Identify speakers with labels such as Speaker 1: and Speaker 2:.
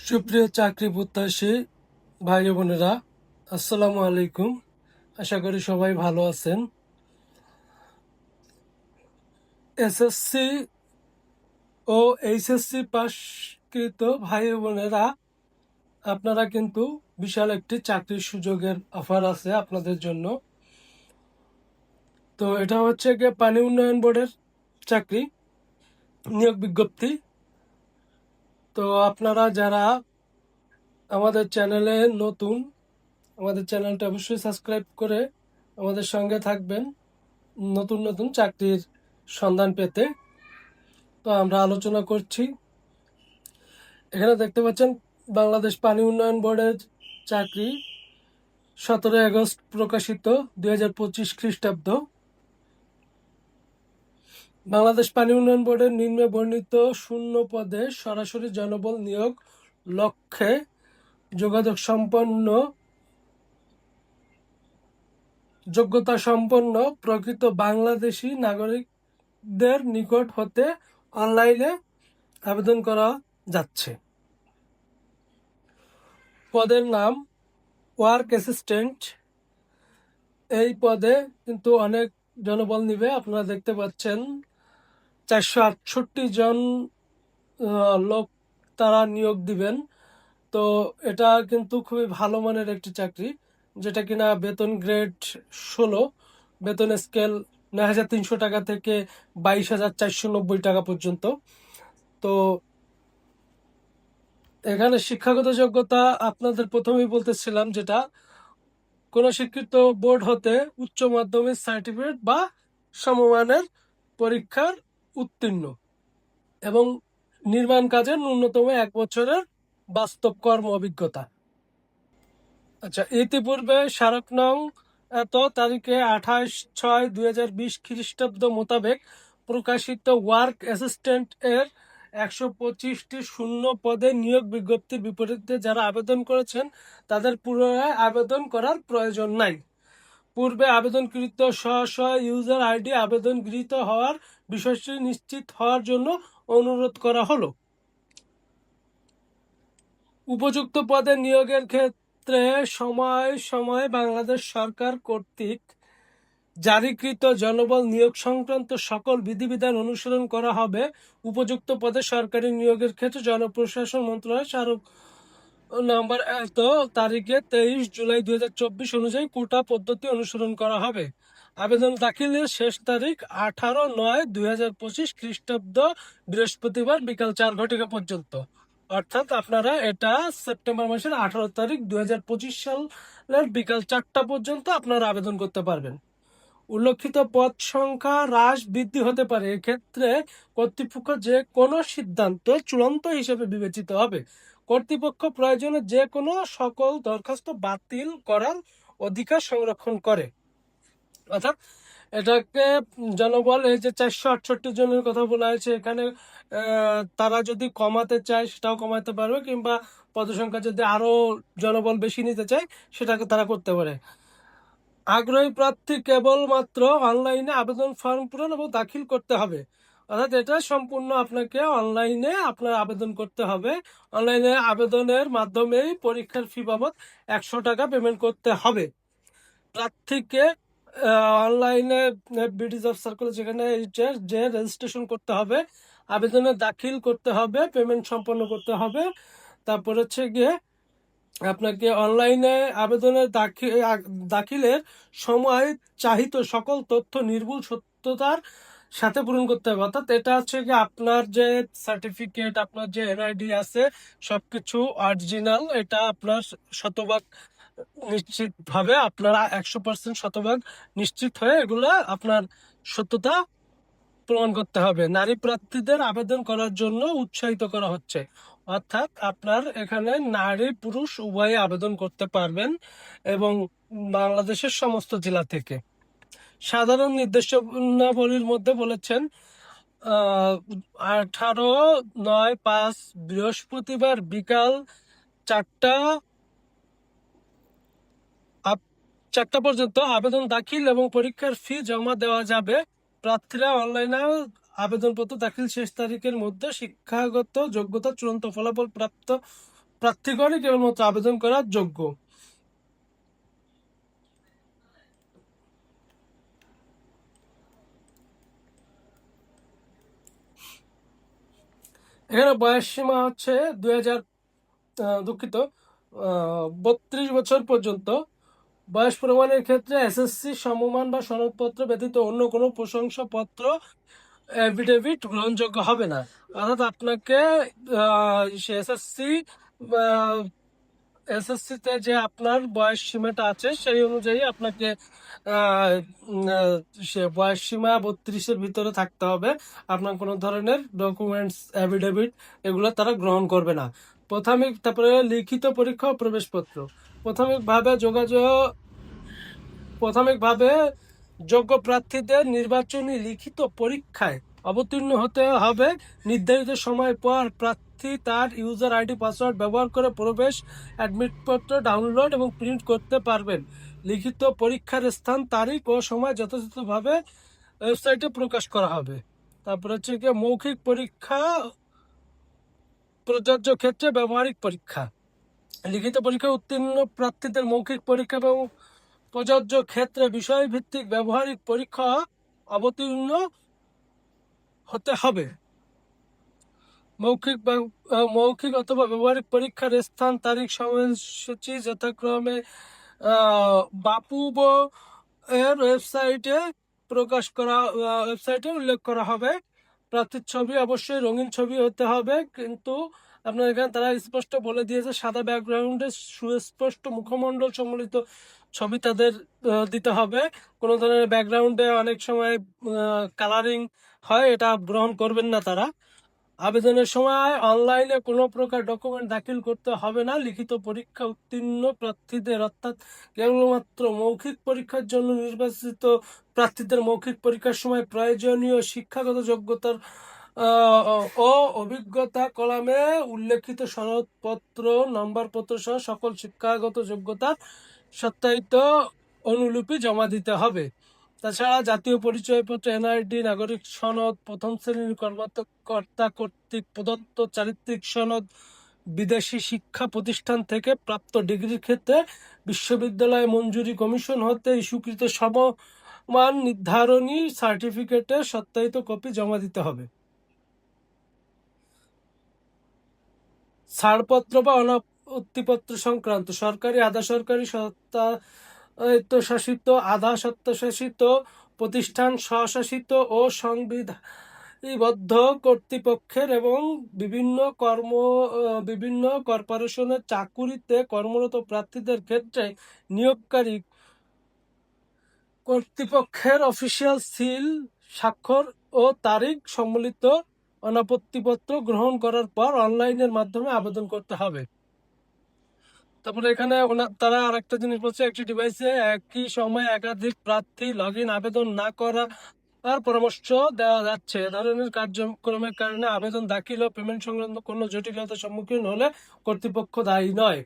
Speaker 1: সুপ্রিয় চাকরি প্রত্যাশী ভাই বোনেরা, আসসালামু আলাইকুম। আশা করি সবাই ভালো আছেন। এসএসসি ও এইচএসসি পাশকৃত ভাই বোনেরা, আপনারা কিন্তু বিশাল একটি চাকরির সুযোগের অফার আছে আপনাদের জন্য। তো এটা হচ্ছে গিয়ে পানি উন্নয়ন বোর্ডের চাকরি নিয়োগ বিজ্ঞপ্তি। তো আপনারা যারা আমাদের চ্যানেলে নতুন, আমাদের চ্যানেলটা অবশ্যই সাবস্ক্রাইব করে আমাদের সঙ্গে থাকবেন নতুন নতুন চাকরির সন্ধান পেতে। তো আমরা আলোচনা করছি। এখানে দেখতে পাচ্ছেন বাংলাদেশ পানি উন্নয়ন বোর্ডের চাকরি, 17 আগস্ট প্রকাশিত 2025 খ্রিস্টাব্দ। বাংলাদেশ পানি উন্নয়ন বোর্ডের নিম্নে বর্ণিত শূন্য পদে সরাসরি জনবল নিয়োগ লক্ষ্যে যোগ্যতা সম্পন্ন প্রকৃত বাংলাদেশি নাগরিকদের নিকট হতে অনলাইনে আবেদন করা যাচ্ছে। পদের নাম ওয়ার্ক অ্যাসিস্ট্যান্ট। এই পদে কিন্তু অনেক জনবল নিবে। আপনারা দেখতে পাচ্ছেন 468 জন লোক তারা নিয়োগ দিবেন। তো এটা কিন্তু খুবই ভালো মানের একটি চাকরি, যেটা কিনা বেতন গ্রেড 16, বেতন স্কেল 9,300 টাকা থেকে 22,490 টাকা পর্যন্ত। তো এখানে শিক্ষাগত যোগ্যতা আপনাদের প্রথমেই বলতেছিলাম, যেটা কোনো স্বীকৃত বোর্ড হতে উচ্চ মাধ্যমিক সার্টিফিকেট বা সমমানের পরীক্ষার উত্তীর্ণ এবং নির্মাণ কাজে ন্যূনতম 1 বছরের বাস্তব কর্ম অভিজ্ঞতা। আচ্ছা, ইতিপূর্বে স্মারক নং এত তারিখে 28/6/2020 খ্রিস্টাব্দ মোতাবেক প্রকাশিত ওয়ার্ক অ্যাসিস্ট্যান্ট এর 125টি শূন্য পদে নিয়োগ বিজ্ঞপ্তির বিপরীতে যারা আবেদন করেছেন তাদের পুনরায় আবেদন করার প্রয়োজন নাই। পূর্বে আবেদনকৃত স্ব ইউজার আইডি আবেদন গৃহীত হওয়ার বিষয়টি নিশ্চিত হওয়ার জন্য অনুরোধ করা হলো। উপযুক্ত পদে নিয়োগের ক্ষেত্রে সময় সময় বাংলাদেশ সরকার কর্তৃক জারিকৃত জনবল নিয়োগ সংক্রান্ত সকল বিধিবিধান অনুসরণ করা হবে। উপযুক্ত পদে সরকারি নিয়োগের ক্ষেত্রে জনপ্রশাসন মন্ত্রণালয় স্মারক নম্বর এত তারিখে 23 জুলাই 2024 অনুযায়ী কোটা পদ্ধতি অনুসরণ করা হবে। আবেদন দাখিলের শেষ তারিখ 18/9/2025 খ্রিস্টাব্দ বৃহস্পতিবার বিকাল 4 ঘটিকা পর্যন্ত। অর্থাৎ আপনারা এটা সেপ্টেম্বর মাসের 18 তারিখ 2025 সালের বিকাল 4টা পর্যন্ত আপনারা আবেদন করতে পারবেন। উল্লেখিত পদ সংখ্যা হ্রাস বৃদ্ধি হতে পারে। এক্ষেত্রে কর্তৃপক্ষ যে কোনো সিদ্ধান্ত চূড়ান্ত হিসেবে বিবেচিত হবে। কর্তৃপক্ষ প্রয়োজনে যে কোনো সকল দরখাস্ত বাতিল করার অধিকার সংরক্ষণ করে। অর্থাৎ এটাকে জনবল, এই যে 468 জনের কথা বলা হয়েছে এখানে, তারা যদি কমাতে চায় সেটাও কমাতে পারবে, কিংবা পদসংখ্যা যদি আরো জনবল বেশি নিতে চায় সেটাকে তারা করতে পারে। আগ্রহী প্রার্থী কেবলমাত্র অনলাইনে আবেদন ফর্ম পূরণ এবং দাখিল করতে হবে। অর্থাৎ এটা সম্পূর্ণ আপনাকে অনলাইনে আপনার আবেদন করতে হবে। অনলাইনে আবেদনের মাধ্যমেই পরীক্ষার ফি বাবদ 100 টাকা পেমেন্ট করতে হবে। প্রার্থীকে অনলাইনে বিডি জব সার্কুলার, যেখানে যে রেজিস্ট্রেশন করতে হবে, আবেদনে দাখিল করতে হবে, পেমেন্ট সম্পন্ন করতে হবে। তারপর হচ্ছে গিয়ে আপনাকে অনলাইনে আবেদনের দাখিলের সময় চাহিত সকল তথ্য নির্ভুল সত্যতার সাথে পূরণ করতে হবে। অর্থাৎ এটা হচ্ছে কি, আপনার যে সার্টিফিকেট, আপনার যে এনআইডি আছে, সবকিছু অরিজিনাল। এটা আপনার শতভাগ নিশ্চিত ভাবে, আপনারা 100% শতভাগ নিশ্চিত হয়ে এগুলা আপনার সত্যতা প্রমাণ করতে হবে। নারী প্রার্থীদের আবেদন করার জন্য উৎসাহিত করা হচ্ছে। অর্থাৎ আপনার এখানে নারী পুরুষ উভয়ে আবেদন করতে পারবেন এবং বাংলাদেশের সমস্ত জেলা থেকে। সাধারণ নির্দেশনাবলীর মধ্যে বলেছেন 18/9/5 বৃহস্পতিবার বিকাল 4টা পর্যন্ত আবেদন দাখিল এবং পরীক্ষার ফি জমা দেওয়া যাবে। প্রার্থীরা অনলাইনে আবেদনপত্র দাখিল শেষ তারিখের মধ্যে শিক্ষাগত যোগ্যতা চূড়ান্ত ফলাফল প্রাপ্ত প্রার্থীগণই কেবলমাত্র আবেদন করার যোগ্য। এখানে বয়স সীমা হচ্ছে 2000 দুঃখিত 32 বছর পর্যন্ত। বয়স প্রমাণের ক্ষেত্রে এসএসসি সমমান বা সনদপত্র ব্যতীত অন্য কোনো প্রশংসাপত্র এফিডেভিট গ্রহণযোগ্য হবে না। অর্থাৎ আপনাকে এসএসসিতে যে আপনার বয়স সীমাটা আছে সেই অনুযায়ী আপনাকে সে বয়স সীমা 32-এর ভিতরে থাকতে হবে। আপনার কোনো ধরনের ডকুমেন্টস এফিডেভিট এগুলো তারা গ্রহণ করবে না। তারপরে লিখিত পরীক্ষা ও প্রবেশপত্র। প্রাথমিকভাবে যোগ্য প্রার্থীদের নির্বাচনী লিখিত পরীক্ষায় অবতীর্ণ হতে হবে। নির্ধারিত সময় পর প্রার্থী তার ইউজার আইডি পাসওয়ার্ড ব্যবহার করে প্রবেশ অ্যাডমিটপত্র ডাউনলোড এবং প্রিন্ট করতে পারবেন। লিখিত পরীক্ষার স্থান, তারিখ ও সময় যথাযথভাবে ওয়েবসাইটে প্রকাশ করা হবে। তারপর হচ্ছে কি মৌখিক পরীক্ষা, প্রযোজ্য ক্ষেত্রে ব্যবহারিক পরীক্ষা। লিখিত পরীক্ষা উত্তীর্ণ প্রার্থীদের মৌখিক পরীক্ষা এবং প্রযোজ্য ক্ষেত্রে বিষয়ভিত্তিক ব্যবহারিক পরীক্ষা অবতীর্ণ হতে হবে। মৌখিক অথবা ব্যবহারিক পরীক্ষার স্থান, তারিখ, সময়সূচি যথাক্রমে বাপুব এর ওয়েবসাইটে উল্লেখ করা হবে। প্রার্থীর ছবি অবশ্যই রঙিন ছবি হতে হবে, কিন্তু আপনার এখানে তারা স্পষ্ট বলে দিয়েছে সাদা ব্যাকগ্রাউন্ডে সুস্পষ্ট মুখমণ্ডল সম্বলিত ছবি তাদের দিতে হবে। কোনো ধরনের ব্যাকগ্রাউন্ডে অনেক সময় কালারিং হয়, এটা গ্রহণ করবেন না তারা। আবেদনের সময় অনলাইনে কোনো প্রকার ডকুমেন্ট দাখিল করতে হবে না। লিখিত পরীক্ষা উত্তীর্ণ প্রার্থীদের অর্থাৎ কেবলমাত্র মৌখিক পরীক্ষার জন্য নির্বাচিত প্রার্থীদের মৌখিক পরীক্ষার সময় প্রয়োজনীয় শিক্ষাগত যোগ্যতার ও অভিজ্ঞতা কলামে উল্লেখিত সনদপত্র, নম্বরপত্র সহ সকল শিক্ষাগত যোগ্যতার সত্যায়িত অনুলিপি জমা দিতে হবে। তাছাড়া জাতীয় পরিচয়পত্র, এনআইডি, নাগরিক সনদ, প্রথম শ্রেণীর কর্মকর্তা কর্তৃক প্রদত্ত চারিত্রিক সনদ, বিদেশি শিক্ষা প্রতিষ্ঠান থেকে প্রাপ্ত ডিগ্রির ক্ষেত্রে বিশ্ববিদ্যালয় মঞ্জুরি কমিশন হতে ইস্যুকৃত সমমান নির্ধারণী সার্টিফিকেটের সত্যায়িত কপি জমা দিতে হবে। ছাড়পত্র বা অনাপত্তিপত্র সংক্রান্ত সরকারি, আধা সরকারি, স্বায়ত্তশাসিত, আধা স্বায়ত্তশাসিত প্রতিষ্ঠান, স্বশাসিত ও সংবিধিবদ্ধ কর্তৃপক্ষের এবং বিভিন্ন কর্পোরেশনের চাকুরিতে কর্মরত প্রার্থীদের ক্ষেত্রে নিয়োগকারী কর্তৃপক্ষের অফিসিয়াল সিল, স্বাক্ষর ও তারিখ সম্বলিত অনাপত্তিপত্র গ্রহণ করার পর অনলাইনের মাধ্যমে আবেদন করতে হবে। তারপরে এখানে তারা আরেকটা জিনিস বলছে, একটি ডিভাইসে একই সময় একাধিক প্রার্থী আবেদন না করার পরামর্শ দেওয়া যাচ্ছে। এ ধরনের কার্যক্রমের কারণে আবেদন দাখিল ও পেমেন্ট সংক্রান্ত কোনো জটিলতার সম্মুখীন হলে কর্তৃপক্ষ দায়ী নয়।